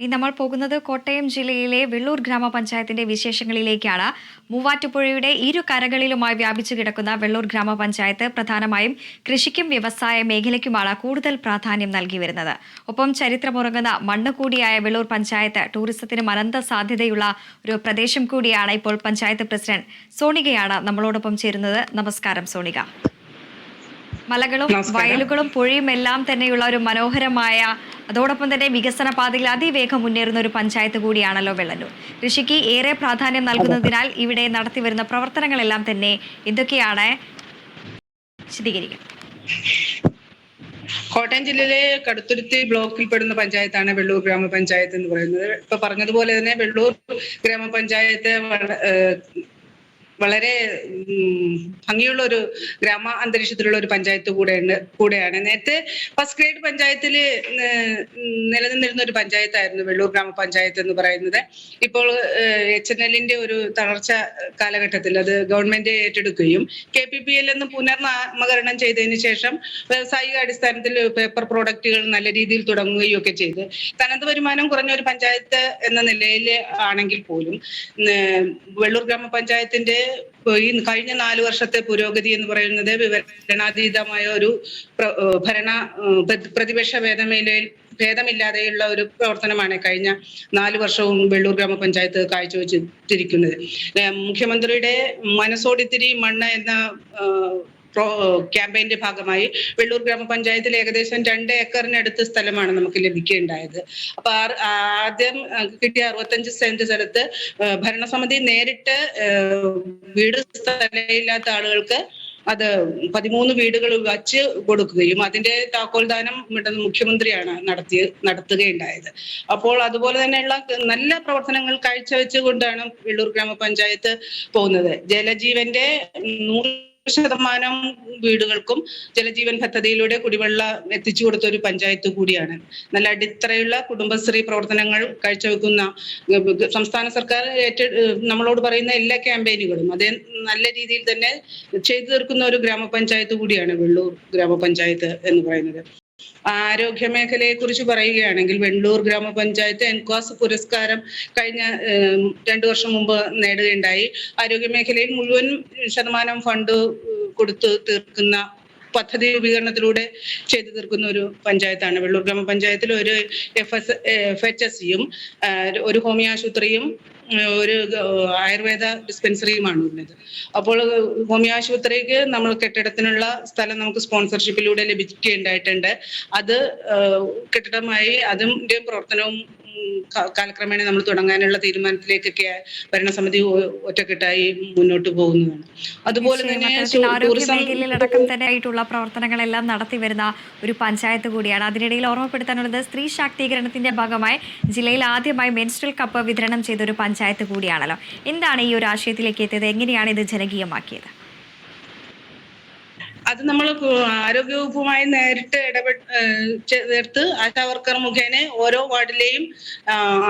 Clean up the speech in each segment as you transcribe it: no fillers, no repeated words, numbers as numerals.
ഇനി നമ്മൾ പോകുന്നത് കോട്ടയം ജില്ലയിലെ വെള്ളൂർ ഗ്രാമപഞ്ചായത്തിന്റെ വിശേഷങ്ങളിലേക്കാണ്. മൂവാറ്റുപുഴയുടെ ഇരു കരകളിലുമായി വ്യാപിച്ചു കിടക്കുന്ന വെള്ളൂർ ഗ്രാമപഞ്ചായത്ത് പ്രധാനമായും കൃഷിക്കും വ്യവസായ മേഖലയ്ക്കുമാണ് കൂടുതൽ പ്രാധാന്യം നൽകി വരുന്നത്. ഒപ്പം ചരിത്രമുറങ്ങുന്ന മണ്ണ് കൂടിയായ വെള്ളൂർ പഞ്ചായത്ത് ടൂറിസത്തിനും അനന്ത സാധ്യതയുള്ള ഒരു പ്രദേശം കൂടിയാണ്. ഇപ്പോൾ പഞ്ചായത്ത് പ്രസിഡന്റ് സോണികയാണ് നമ്മളോടൊപ്പം ചേരുന്നത്. നമസ്കാരം സോണിക. മലകളും വയലുകളും പുഴയും എല്ലാം തന്നെയുള്ള ഒരു മനോഹരമായ, അതോടൊപ്പം തന്നെ വികസന പാതയിൽ അതിവേഗം മുന്നേറുന്ന ഒരു പഞ്ചായത്ത് കൂടിയാണല്ലോ വെള്ളല്ലൂർ. കൃഷിക്ക് ഏറെ പ്രാധാന്യം നൽകുന്നതിനാൽ ഇവിടെ നടത്തിവരുന്ന പ്രവർത്തനങ്ങളെല്ലാം തന്നെ എന്തൊക്കെയാണ് വിശദീകരിക്കുക? കോട്ടയം ജില്ലയിലെ കടുത്തുരുത്തി ബ്ലോക്കിൽപ്പെടുന്ന പഞ്ചായത്താണ് വെള്ളൂർ ഗ്രാമപഞ്ചായത്ത് എന്ന് പറയുന്നത്. ഇപ്പൊ പറഞ്ഞതുപോലെ തന്നെ വെള്ളൂർ ഗ്രാമപഞ്ചായത്ത് വളരെ ഭംഗിയുള്ള ഒരു ഗ്രാമ അന്തരീക്ഷത്തിലുള്ള ഒരു പഞ്ചായത്ത് കൂടെയാണ്. നേരത്തെ ഫസ്റ്റ് ഗ്രേഡ് പഞ്ചായത്തിൽ നിലനിന്നിരുന്ന ഒരു പഞ്ചായത്തായിരുന്നു വെള്ളൂർ ഗ്രാമപഞ്ചായത്ത് എന്ന് പറയുന്നത്. ഇപ്പോൾ HNL ഒരു തളർച്ച കാലഘട്ടത്തിൽ അത് ഗവൺമെന്റ് ഏറ്റെടുക്കുകയും KPPL എന്ന് പുനർനാമകരണം ചെയ്തതിന് ശേഷം വ്യാവസായിക അടിസ്ഥാനത്തിൽ പേപ്പർ പ്രോഡക്റ്റുകൾ നല്ല രീതിയിൽ തുടങ്ങുകയും ഒക്കെ ചെയ്ത് തനത് വരുമാനം കുറഞ്ഞ ഒരു പഞ്ചായത്ത് എന്ന നിലയിൽ ആണെങ്കിൽ പോലും വെള്ളൂർ ഗ്രാമപഞ്ചായത്തിന്റെ ഈ കഴിഞ്ഞ 4 വർഷത്തെ പുരോഗതി എന്ന് പറയുന്നത് വിവരണാതീതമായ ഒരു പ്രതിപക്ഷ ഭേദമില്ലാതെയുള്ള ഒരു പ്രവർത്തനമാണ് കഴിഞ്ഞ 4 വർഷവും വെള്ളൂർ ഗ്രാമപഞ്ചായത്ത് കാഴ്ചവെച്ചിരിക്കുന്നത്. മുഖ്യമന്ത്രിയുടെ മനസ്സോടിത്തിരി മണ്ണ് എന്ന ക്യാമ്പയിന്റെ ഭാഗമായി വെള്ളൂർ ഗ്രാമപഞ്ചായത്തിൽ ഏകദേശം 2 ഏക്കറിനടുത്ത് സ്ഥലമാണ് നമുക്ക് ലഭിക്കുകയുണ്ടായത്. അപ്പൊ ആദ്യം കിട്ടിയ 65 സെന്റ് സ്ഥലത്ത് ഭരണസമിതി നേരിട്ട് വീട് സ്ഥലമില്ലാത്ത ആളുകൾക്ക് അത് 13 വീടുകൾ വച്ച് കൊടുക്കുകയും അതിന്റെ താക്കോൽദാനം മുഖ്യമന്ത്രിയാണ് നടത്തുകയുണ്ടായത്. അപ്പോൾ അതുപോലെ തന്നെയുള്ള നല്ല പ്രവർത്തനങ്ങൾ കാഴ്ചവെച്ചുകൊണ്ടാണ് വെള്ളൂർ ഗ്രാമപഞ്ചായത്ത് പോകുന്നത്. ജലജീവന്റെ 100% വീടുകൾക്കും ജലജീവൻ പദ്ധതിയിലൂടെ കുടിവെള്ളം എത്തിച്ചു കൊടുത്ത ഒരു പഞ്ചായത്ത് കൂടിയാണ്. നല്ല അടിത്തറയുള്ള കുടുംബശ്രീ പ്രവർത്തനങ്ങൾ കാഴ്ചവെക്കുന്ന സംസ്ഥാന സർക്കാർ നമ്മളോട് പറയുന്ന എല്ലാ ക്യാമ്പയിനുകളും അതേ നല്ല രീതിയിൽ തന്നെ ചെയ്തു തീർക്കുന്ന ഒരു ഗ്രാമപഞ്ചായത്ത് കൂടിയാണ് വെള്ളൂർ ഗ്രാമപഞ്ചായത്ത് എന്ന് പറയുന്നത്. ആരോഗ്യ മേഖലയെ കുറിച്ച് പറയുകയാണെങ്കിൽ വെള്ളൂർ ഗ്രാമപഞ്ചായത്ത് എൻക്വാസ് പുരസ്കാരം കഴിഞ്ഞ 2 വർഷം മുമ്പ് നേടുകയുണ്ടായി. ആരോഗ്യ മേഖലയിൽ മുഴുവൻ ശതമാനം ഫണ്ട് കൊടുത്തു തീർക്കുന്ന പദ്ധതി രൂപീകരണത്തിലൂടെ ചെയ്തു തീർക്കുന്ന ഒരു പഞ്ചായത്താണ് വെള്ളൂർ ഗ്രാമപഞ്ചായത്തിൽ. ഒരു FHSയും ഒരു ഹോമിയോ ആശുപത്രിയും ഒരു ആയുർവേദ ഡിസ്പെൻസറിയുമാണ് ഉള്ളത്. അപ്പോൾ ഹോമിയോ ആശുപത്രിക്ക് നമ്മൾ കെട്ടിടത്തിനുള്ള സ്ഥലം നമുക്ക് സ്പോൺസർഷിപ്പിലൂടെ ലഭിക്കുകയുണ്ടായിട്ടുണ്ട്. അത് കെട്ടിടമായി അതിന്റെ പ്രവർത്തനവും കാലക്രമേണ നമ്മൾ തുടങ്ങാനുള്ള തീരുമാനത്തിലേക്കൊക്കെ ഭരണസമിതി ഒറ്റക്കെട്ടായി മുന്നോട്ട് പോകുന്നതാണ്. അതുപോലെ തന്നെ മേഖലയിലടക്കം തന്നെ ആയിട്ടുള്ള പ്രവർത്തനങ്ങളെല്ലാം നടത്തി വരുന്ന ഒരു പഞ്ചായത്ത് കൂടിയാണ്. അതിനിടയിൽ ഓർമ്മപ്പെടുത്താനുള്ളത്, സ്ത്രീ ശാക്തീകരണത്തിന്റെ ഭാഗമായി ജില്ലയിൽ ആദ്യമായി മെൻസ്ട്രൽ കപ്പ് വിതരണം ചെയ്ത ഒരു പഞ്ചായത്ത് കൂടിയാണല്ലോ. എന്താണ് ഈ ഒരു ആശയത്തിലേക്ക് എത്തിയത്? എങ്ങനെയാണ് ഇത് ജനകീയമാക്കിയത്? അത് നമ്മൾ ആരോഗ്യവകുപ്പുമായി നേരിട്ട് ചേർത്ത് ആശാവർക്കർ മുഖേന ഓരോ വാർഡിലെയും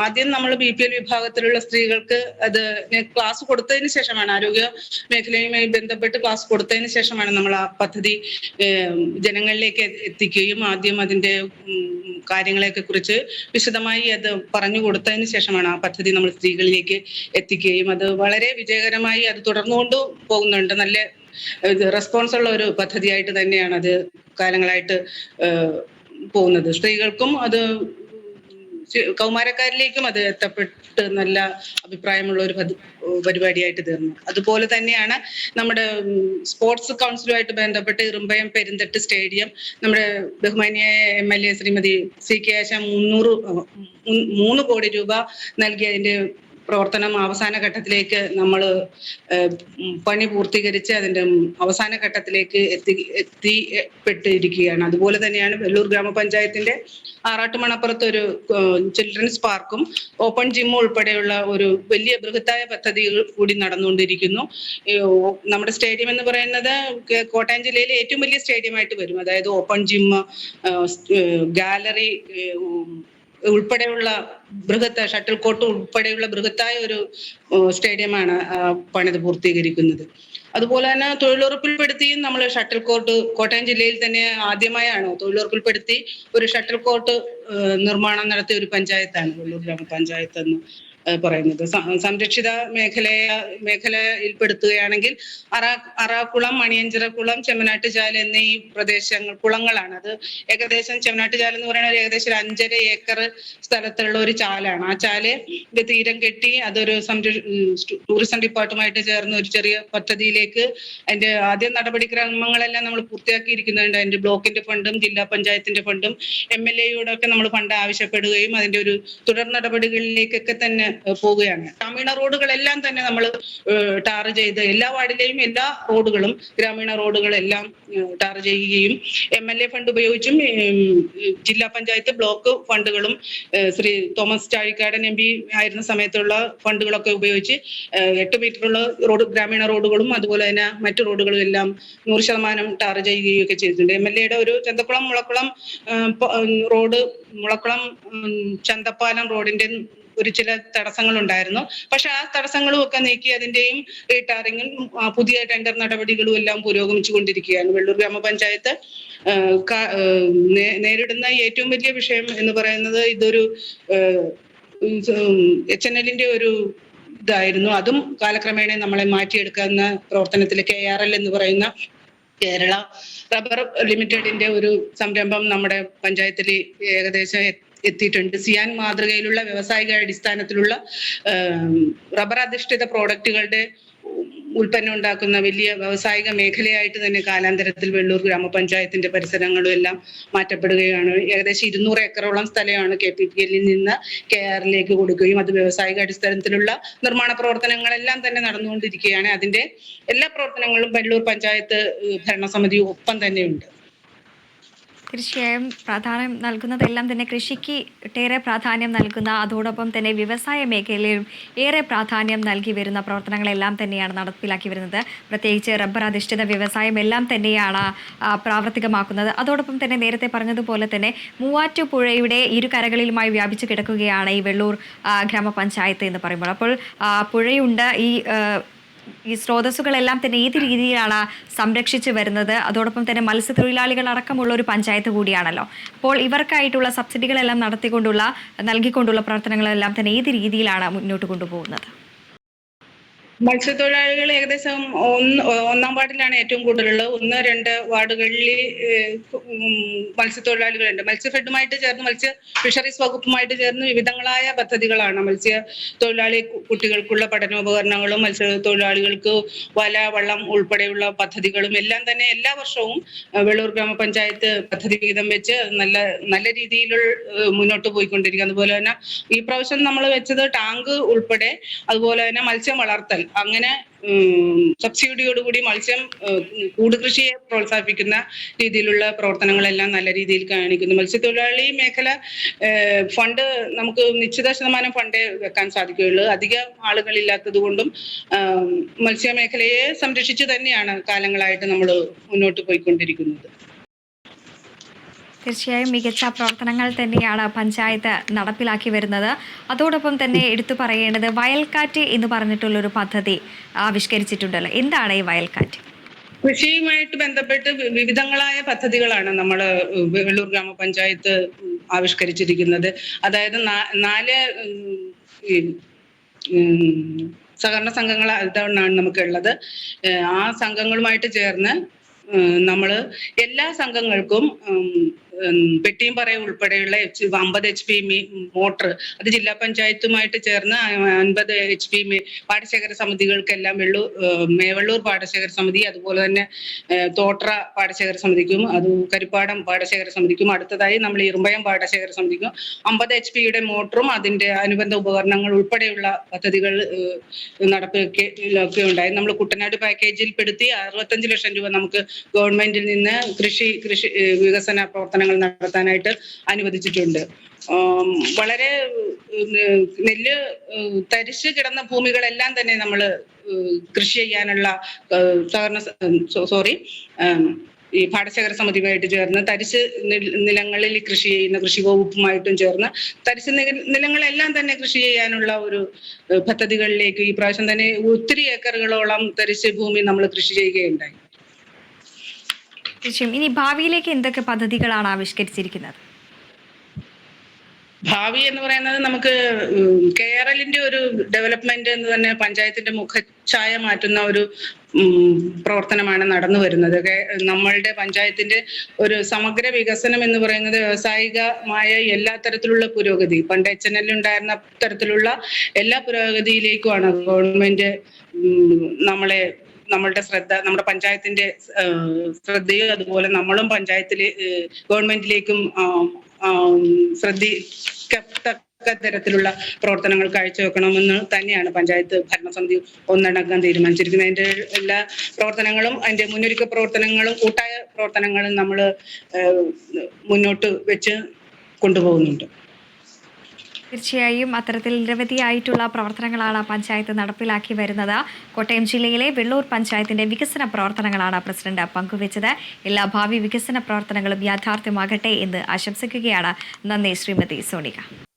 ആദ്യം നമ്മൾ BPL വിഭാഗത്തിലുള്ള സ്ത്രീകൾക്ക് അത് ക്ലാസ് കൊടുത്തതിന് ശേഷമാണ്, ആരോഗ്യ മേഖലയുമായി ബന്ധപ്പെട്ട് ക്ലാസ് കൊടുത്തതിന് ശേഷമാണ് നമ്മൾ ആ പദ്ധതി ജനങ്ങളിലേക്ക് എത്തിക്കുകയും ആദ്യം അതിന്റെ കാര്യങ്ങളെയൊക്കെ കുറിച്ച് വിശദമായി അത് പറഞ്ഞു കൊടുത്തതിന് ശേഷമാണ് ആ പദ്ധതി നമ്മൾ സ്ത്രീകളിലേക്ക് എത്തിക്കുകയും അത് വളരെ വിജയകരമായി അത് തുടർന്നുകൊണ്ട് പോകുന്നുണ്ട്. നല്ല റെസ്പോൺസ് ഉള്ള ഒരു പദ്ധതിയായിട്ട് തന്നെയാണ് അത് കാലങ്ങളായിട്ട് പോകുന്നത്. സ്ത്രീകൾക്കും അത് കൗമാരക്കാരിലേക്കും അത് എത്തപ്പെട്ട് നല്ല അഭിപ്രായമുള്ള ഒരു പരിപാടിയായിട്ട് തീർന്നു. അതുപോലെ തന്നെയാണ് നമ്മുടെ സ്പോർട്സ് കൗൺസിലുമായിട്ട് ബന്ധപ്പെട്ട് ഇറുമ്പയം പെരുന്തട്ട് സ്റ്റേഡിയം നമ്മുടെ ബഹുമാനിയായ MLA ശ്രീമതി CK ആശ 3 കോടി രൂപ നൽകി അതിന്റെ പ്രവർത്തനം അവസാന ഘട്ടത്തിലേക്ക് നമ്മൾ പണി പൂർത്തീകരിച്ച് അതിന്റെ അവസാന ഘട്ടത്തിലേക്ക് എത്തിപ്പെട്ടിരിക്കുകയാണ്. അതുപോലെ തന്നെയാണ് വെള്ളൂർ ഗ്രാമപഞ്ചായത്തിന്റെ ആറാട്ടുമണപ്പുറത്ത് ഒരു ചിൽഡ്രൻസ് പാർക്കും ഓപ്പൺ ജിമ്മും ഉൾപ്പെടെയുള്ള ഒരു വലിയ ബൃഹത്തായ പദ്ധതികൾ കൂടി നടന്നുകൊണ്ടിരിക്കുന്നു. നമ്മുടെ സ്റ്റേഡിയം എന്ന് പറയുന്നത് കോട്ടയം ജില്ലയിലെ ഏറ്റവും വലിയ സ്റ്റേഡിയം ആയിട്ട് വരും. അതായത് ഓപ്പൺ ജിം, ഗാലറി, ഉൾപ്പെടെയുള്ള ഷട്ടിൽ കോർട്ട് ഉൾപ്പെടെയുള്ള ബൃഹത്തായ ഒരു സ്റ്റേഡിയമാണ് പണിത് പൂർത്തീകരിക്കുന്നത്. അതുപോലെ തന്നെ തൊഴിലുറപ്പിൽപ്പെടുത്തിയും നമ്മൾ ഷട്ടിൽ കോർട്ട് കോട്ടയം ജില്ലയിൽ തന്നെ ആദ്യമായാണ് തൊഴിലുറപ്പിൽപ്പെടുത്തി ഒരു ഷട്ടിൽ കോർട്ട് നിർമ്മാണം നടത്തിയ ഒരു പഞ്ചായത്താണ് വെള്ളൂർ ഗ്രാമപഞ്ചായത്ത് എന്ന് പറയുന്നത്. സംരക്ഷിത മേഖലയിൽപ്പെടുത്തുകയാണെങ്കിൽ അറാക്കുളം, മണിയഞ്ചിറക്കുളം, ചെമ്മനാട്ടുചാൽ എന്നീ പ്രദേശങ്ങൾ കുളങ്ങളാണ്. അത് ഏകദേശം ചെമ്മനാട്ടുചാൽ എന്ന് പറയുന്നത് ഏകദേശം 5.5 ഏക്കർ സ്ഥലത്തുള്ള ഒരു ചാലാണ്. ആ ചാല് തീരം കെട്ടി അതൊരു ടൂറിസം ഡിപ്പാർട്ട്മെന്റുമായിട്ട് ചേർന്ന് ഒരു ചെറിയ പദ്ധതിയിലേക്ക് അതിന്റെ ആദ്യ നടപടിക്രമങ്ങളെല്ലാം നമ്മൾ പൂർത്തിയാക്കിയിരിക്കുന്നുണ്ട്. അതിന്റെ ബ്ലോക്കിന്റെ ഫണ്ടും ജില്ലാ പഞ്ചായത്തിന്റെ ഫണ്ടും MLA-യോടൊക്കെ നമ്മൾ ഫണ്ട് ആവശ്യപ്പെടുകയും അതിന്റെ ഒരു തുടർ നടപടികളിലേക്കൊക്കെ തന്നെ പോവുകയാണ്. ഗ്രാമീണ റോഡുകളെല്ലാം തന്നെ നമ്മൾ ടാർ ചെയ്ത് എല്ലാ വാർഡിലെയും എല്ലാ റോഡുകളും ഗ്രാമീണ റോഡുകളെല്ലാം ടാർ ചെയ്യുകയും MLA ഫണ്ട് ഉപയോഗിച്ചും ജില്ലാ പഞ്ചായത്ത് ബ്ലോക്ക് ഫണ്ടുകളും ശ്രീ തോമസ് ചാഴിക്കാടൻ MP ആയിരുന്ന സമയത്തുള്ള ഫണ്ടുകളൊക്കെ ഉപയോഗിച്ച് 8 മീറ്ററുള്ള ഗ്രാമീണ റോഡുകളും അതുപോലെ തന്നെ മറ്റു റോഡുകളും എല്ലാം 100% ടാർ ചെയ്യുകയൊക്കെ ചെയ്തിട്ടുണ്ട്. MLA-യുടെ ഒരു ചന്തക്കുളം മുളക്കുളം റോഡ്, മുളക്കുളം ചന്തപ്പാലം റോഡിന്റെ ഒരു ചില തടസ്സങ്ങൾ ഉണ്ടായിരുന്നു. പക്ഷെ ആ തടസ്സങ്ങളും ഒക്കെ നീക്കി അതിന്റെയും റീടാറിങ്ങും പുതിയ ടെൻഡർ നടപടികളും എല്ലാം പുരോഗമിച്ചു കൊണ്ടിരിക്കുകയാണ്. വെള്ളൂർ ഗ്രാമപഞ്ചായത്ത് നേരിടുന്ന ഏറ്റവും വലിയ വിഷയം എന്ന് പറയുന്നത് ഇതൊരു HNL-ന്റെ ഒരു ഇതായിരുന്നു. അതും കാലക്രമേണ നമ്മളെ മാറ്റിയെടുക്കുന്ന പ്രവർത്തനത്തിൽ KRL എന്ന് പറയുന്ന കേരള റബ്ബർ ലിമിറ്റഡിന്റെ ഒരു സംരംഭം നമ്മുടെ പഞ്ചായത്തിൽ ഏകദേശം എത്തിയിട്ടുണ്ട്. സിയാൻ മാതൃകയിലുള്ള വ്യാവസായിക അടിസ്ഥാനത്തിലുള്ള റബ്ബർ അധിഷ്ഠിത പ്രോഡക്റ്റുകളുടെ ഉൽപ്പന്നം ഉണ്ടാക്കുന്ന വലിയ വ്യാവസായിക മേഖലയായിട്ട് തന്നെ കാലാന്തരത്തിൽ വെള്ളൂർ ഗ്രാമപഞ്ചായത്തിന്റെ പരിസരങ്ങളും എല്ലാം മാറ്റപ്പെടുകയാണ്. ഏകദേശം 200 ഏക്കറോളം സ്ഥലമാണ് KPPL-ൽ നിന്ന് KRL-ലേക്ക് കൊടുക്കുകയും അത് വ്യാവസായിക അടിസ്ഥാനത്തിലുള്ള നിർമ്മാണ പ്രവർത്തനങ്ങളെല്ലാം തന്നെ നടന്നുകൊണ്ടിരിക്കുകയാണ്. അതിന്റെ എല്ലാ പ്രവർത്തനങ്ങളും വെള്ളൂർ പഞ്ചായത്ത് ഭരണസമിതി ഒപ്പം തന്നെയുണ്ട്. തീർച്ചയായും പ്രാധാന്യം നൽകുന്നതെല്ലാം തന്നെ കൃഷിക്ക് ഏറെ പ്രാധാന്യം നൽകുന്ന, അതോടൊപ്പം തന്നെ വ്യവസായ മേഖലയിലും ഏറെ പ്രാധാന്യം നൽകി വരുന്ന പ്രവർത്തനങ്ങളെല്ലാം തന്നെയാണ് നടപ്പിലാക്കി വരുന്നത്. പ്രത്യേകിച്ച് റബ്ബർ അധിഷ്ഠിത വ്യവസായം എല്ലാം തന്നെയാണ് പ്രാവർത്തികമാക്കുന്നത്. അതോടൊപ്പം തന്നെ നേരത്തെ പറഞ്ഞതുപോലെ തന്നെ മൂവാറ്റുപുഴയുടെ ഇരുകരകളിലുമായി വ്യാപിച്ചു കിടക്കുകയാണ് ഈ വെള്ളൂർ ഗ്രാമപഞ്ചായത്ത് എന്ന് പറയുമ്പോൾ. അപ്പോൾ പുഴയുണ്ട്, ഈ സ്രോതസ്സുകളെല്ലാം തന്നെ ഏത് രീതിയിലാണ് സംരക്ഷിച്ചു വരുന്നത്? അതോടൊപ്പം തന്നെ മത്സ്യത്തൊഴിലാളികൾ അടക്കമുള്ള ഒരു പഞ്ചായത്ത് കൂടിയാണല്ലോ. അപ്പോൾ ഇവർക്കായിട്ടുള്ള സബ്സിഡികളെല്ലാം നൽകിക്കൊണ്ടുള്ള പ്രവർത്തനങ്ങളെല്ലാം തന്നെ ഏത് രീതിയിലാണ് മുന്നോട്ട് കൊണ്ടുപോകുന്നത്? മത്സ്യത്തൊഴിലാളികൾ ഏകദേശം 1-ാം വാർഡിലാണ് ഏറ്റവും കൂടുതലുള്ളത്. 1-2 വാർഡുകളിൽ മത്സ്യത്തൊഴിലാളികളുണ്ട്. മത്സ്യഫെഡുമായിട്ട് ചേർന്ന് ഫിഷറീസ് വകുപ്പുമായിട്ട് ചേർന്ന് വിവിധങ്ങളായ പദ്ധതികളാണ് മത്സ്യത്തൊഴിലാളി കുട്ടികൾക്കുള്ള പഠനോപകരണങ്ങളും മത്സ്യത്തൊഴിലാളികൾക്ക് വല, വള്ളം ഉൾപ്പെടെയുള്ള പദ്ധതികളും എല്ലാം തന്നെ എല്ലാ വർഷവും വെള്ളൂർ ഗ്രാമപഞ്ചായത്ത് പദ്ധതി വിഹിതം വെച്ച് നല്ല രീതിയിൽ മുന്നോട്ട് പോയിക്കൊണ്ടിരിക്കുക. അതുപോലെ തന്നെ ഈ പ്രാവശ്യം നമ്മൾ വെച്ചത് ടാങ്ക് ഉൾപ്പെടെ, അതുപോലെ തന്നെ മത്സ്യം വളർത്തൽ, അങ്ങനെ സബ്സിഡിയോടുകൂടി മത്സ്യം കൂടുകൃഷിയെ പ്രോത്സാഹിപ്പിക്കുന്ന രീതിയിലുള്ള പ്രവർത്തനങ്ങളെല്ലാം നല്ല രീതിയിൽ കാണിക്കുന്നു. മത്സ്യത്തൊഴിലാളി മേഖല ഫണ്ട് നമുക്ക് നിശ്ചിത ശതമാനം ഫണ്ടേ വെക്കാൻ സാധിക്കുകയുള്ളൂ. അധിക ആളുകളില്ലാത്തത് കൊണ്ടും മത്സ്യമേഖലയെ സംരക്ഷിച്ചു തന്നെയാണ് കാലങ്ങളായിട്ട് നമ്മൾ മുന്നോട്ട് പോയിക്കൊണ്ടിരിക്കുന്നത്. തീർച്ചയായും മികച്ച പ്രവർത്തനങ്ങൾ തന്നെയാണ് പഞ്ചായത്ത് നടപ്പിലാക്കി വരുന്നത്. അതോടൊപ്പം തന്നെ എടുത്തു പറയേണ്ടത് വയൽക്കാറ്റ് എന്ന് പറഞ്ഞിട്ടുള്ളൊരു പദ്ധതി ആവിഷ്കരിച്ചിട്ടുണ്ടല്ലോ. എന്താണ് ഈ വയൽക്കാറ്റ്? കൃഷിയുമായിട്ട് ബന്ധപ്പെട്ട് വിവിധങ്ങളായ പദ്ധതികളാണ് നമ്മൾ വെള്ളൂർ ഗ്രാമപഞ്ചായത്ത് ആവിഷ്കരിച്ചിരിക്കുന്നത്. അതായത് 4 സഹകരണ സംഘങ്ങൾ ഇതാണ് നമുക്കുള്ളത്. ആ സംഘങ്ങളുമായിട്ട് ചേർന്ന് നമ്മൾ എല്ലാ സംഘങ്ങൾക്കും പെട്ടിയും പറയും ഉൾപ്പെടെയുള്ള 50 HP മോട്ടർ, അത് ജില്ലാ പഞ്ചായത്തുമായിട്ട് ചേർന്ന് 50 HP പാടശേഖര സമിതികൾക്കെല്ലാം മേവള്ളൂർ പാടശേഖര സമിതി, അതുപോലെ തന്നെ തോട്ര പാടശേഖര സമിതിക്കും, അത് കരിപ്പാടം പാടശേഖര സമിതിക്കും, അടുത്തതായി നമ്മൾ ഇറുമ്പയം പാടശേഖര സമിതിക്കും 50 HP മോട്ടറും അതിന്റെ അനുബന്ധ ഉപകരണങ്ങൾ ഉൾപ്പെടെയുള്ള പദ്ധതികൾ നടപ്പിലൊക്കെ ഉണ്ടായി. നമ്മൾ കുട്ടനാട് പാക്കേജിൽ പെടുത്തി 65 ലക്ഷം രൂപ നമുക്ക് ഗവൺമെന്റിൽ നിന്ന് കൃഷി വികസന പ്രവർത്തനങ്ങൾ നടത്താനായിട്ട് അനുവദിച്ചിട്ടുണ്ട്. വളരെ നെല്ല് തരിശ് കിടന്ന ഭൂമികളെല്ലാം തന്നെ നമ്മൾ കൃഷി ചെയ്യാനുള്ള ഈ പാടശേഖര സമിതിയുമായിട്ട് ചേർന്ന് തരിശ് നിലങ്ങളിൽ കൃഷി ചെയ്യുന്ന കൃഷി വകുപ്പുമായിട്ടും ചേർന്ന് തരിശ് നിലങ്ങളെല്ലാം തന്നെ കൃഷി ചെയ്യാനുള്ള ഒരു പദ്ധതികളിലേക്ക് ഈ പ്രാവശ്യം തന്നെ ഒത്തിരി ഏക്കറുകളോളം തരിശ് ഭൂമി നമ്മൾ കൃഷി ചെയ്യുകയുണ്ടായി. തീർച്ചയായും ഇനി ഭാവിയിലേക്ക് എന്തൊക്കെ പദ്ധതികളാണ് ആവിഷ്കരിച്ചിരിക്കുന്നത്? ഭാവി എന്ന് പറയുന്നത് നമുക്ക് KRLന്റെ ഒരു ഡെവലപ്മെന്റ് എന്ന് തന്നെ പഞ്ചായത്തിന്റെ മുഖഛായ മാറ്റുന്ന ഒരു പ്രവർത്തനമാണ് നടന്നു വരുന്നത്. നമ്മളുടെ പഞ്ചായത്തിന്റെ ഒരു സമഗ്ര വികസനം എന്ന് പറയുന്നത് വ്യാവസായികമായ എല്ലാ തരത്തിലുള്ള പുരോഗതി, പണ്ട് HNL ഉണ്ടായിരുന്ന തരത്തിലുള്ള എല്ലാ പുരോഗതിയിലേക്കുമാണ് ഗവൺമെന്റ് നമ്മളുടെ ശ്രദ്ധ, നമ്മുടെ പഞ്ചായത്തിന്റെ ശ്രദ്ധയും അതുപോലെ നമ്മളും പഞ്ചായത്തില് ഗവൺമെന്റിലേക്കും ശ്രദ്ധിക്കത്തക്ക തരത്തിലുള്ള പ്രവർത്തനങ്ങൾ കാഴ്ചവെക്കണമെന്ന് തന്നെയാണ് പഞ്ചായത്ത് ഭരണസമിതി ഒന്നടങ്കം തീരുമാനിച്ചിരിക്കുന്നത്. അതിന്റെ എല്ലാ പ്രവർത്തനങ്ങളും അതിന്റെ മുന്നൊരുക്ക പ്രവർത്തനങ്ങളും കൂട്ടായ പ്രവർത്തനങ്ങളും നമ്മൾ മുന്നോട്ട് വെച്ച് കൊണ്ടുപോകുന്നുണ്ട്. തീർച്ചയായും അത്തരത്തിൽ നിരവധിയായിട്ടുള്ള പ്രവർത്തനങ്ങളാണ് പഞ്ചായത്ത് നടപ്പിലാക്കി വരുന്നത്. കോട്ടയം ജില്ലയിലെ വെള്ളൂർ പഞ്ചായത്തിന്റെ വികസന പ്രവർത്തനങ്ങളാണ് പ്രസിഡന്റ് പങ്കുവച്ചത്. എല്ലാ ഭാവി വികസന പ്രവർത്തനങ്ങളും യാഥാർത്ഥ്യമാകട്ടെ എന്ന് ആശംസിക്കുകയാണ്. നന്ദി ശ്രീമതി സോണിക.